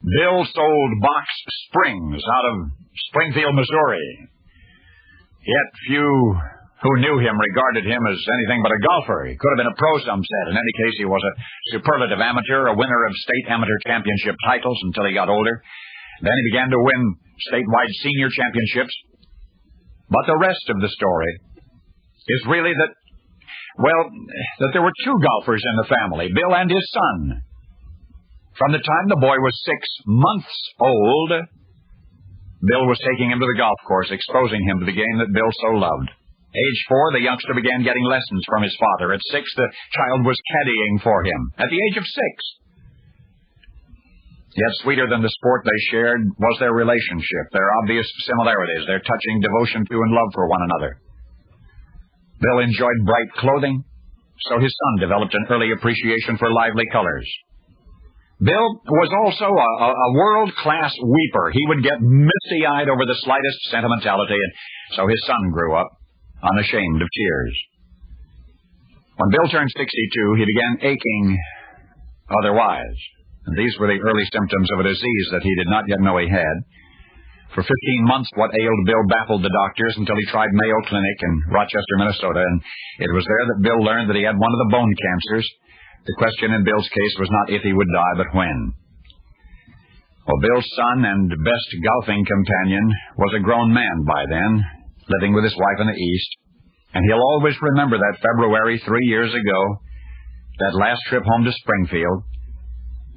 Bill sold box springs out of Springfield, Missouri. Yet few who knew him regarded him as anything but a golfer. He could have been a pro, some said. In any case, he was a superlative amateur, a winner of state amateur championship titles until he got older. Then he began to win statewide senior championships. But the rest of the story is really that there were two golfers in the family, Bill and his son. From the time the boy was 6 months old, Bill was taking him to the golf course, exposing him to the game that Bill so loved. Age 4, the youngster began getting lessons from his father. At 6, the child was caddying for him. At the age of 6. Yet sweeter than the sport they shared was their relationship, their obvious similarities, their touching devotion to and love for one another. Bill enjoyed bright clothing, so his son developed an early appreciation for lively colors. Bill was also a world-class weeper. He would get misty-eyed over the slightest sentimentality, and so his son grew up unashamed of tears. When Bill turned 62, he began aching otherwise. And these were the early symptoms of a disease that he did not yet know he had. For 15 months, what ailed Bill baffled the doctors until he tried Mayo Clinic in Rochester, Minnesota, and it was there that Bill learned that he had one of the bone cancers. The question in Bill's case was not if he would die, but when. Well, Bill's son and best golfing companion was a grown man by then, living with his wife in the East, and he'll always remember that February 3 years ago, that last trip home to Springfield.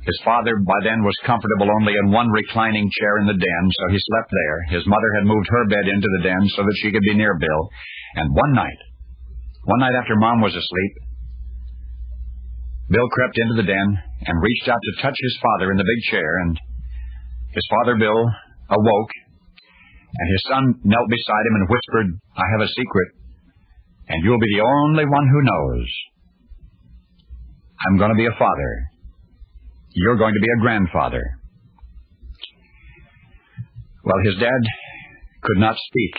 His father by then was comfortable only in one reclining chair in the den, so he slept there. His mother had moved her bed into the den so that she could be near Bill. And one night after Mom was asleep, Bill crept into the den and reached out to touch his father in the big chair, and his father, Bill, awoke, and his son knelt beside him and whispered, "I have a secret, and you'll be the only one who knows. I'm going to be a father. You're going to be a grandfather." Well, his dad could not speak,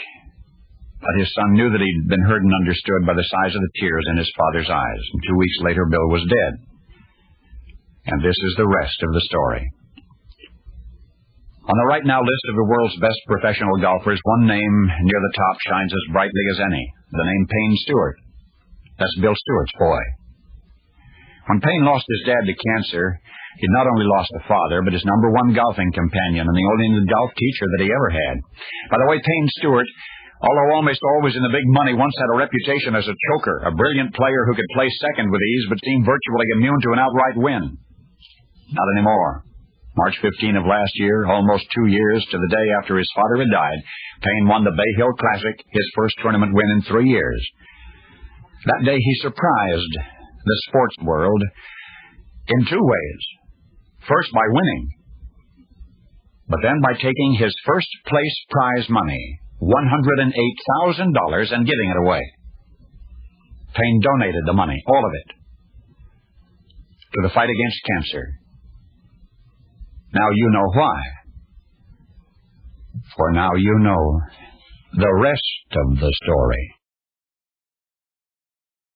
but his son knew that he'd been heard and understood by the size of the tears in his father's eyes. And 2 weeks later, Bill was dead. And this is the rest of the story. On the right now list of the world's best professional golfers, one name near the top shines as brightly as any, the name Payne Stewart. That's Bill Stewart's boy. When Payne lost his dad to cancer, he not only lost a father, but his number one golfing companion and the only golf teacher that he ever had. By the way, Payne Stewart, although almost always in the big money, once had a reputation as a choker, a brilliant player who could play second with ease but seemed virtually immune to an outright win. Not anymore. March 15 of last year, almost 2 years to the day after his father had died, Payne won the Bay Hill Classic, his first tournament win in 3 years. That day he surprised the sports world in 2 ways. First, by winning, but then by taking his first place prize money, $108,000, and giving it away. Payne donated the money, all of it, to the fight against cancer. Now you know why. For now you know the rest of the story.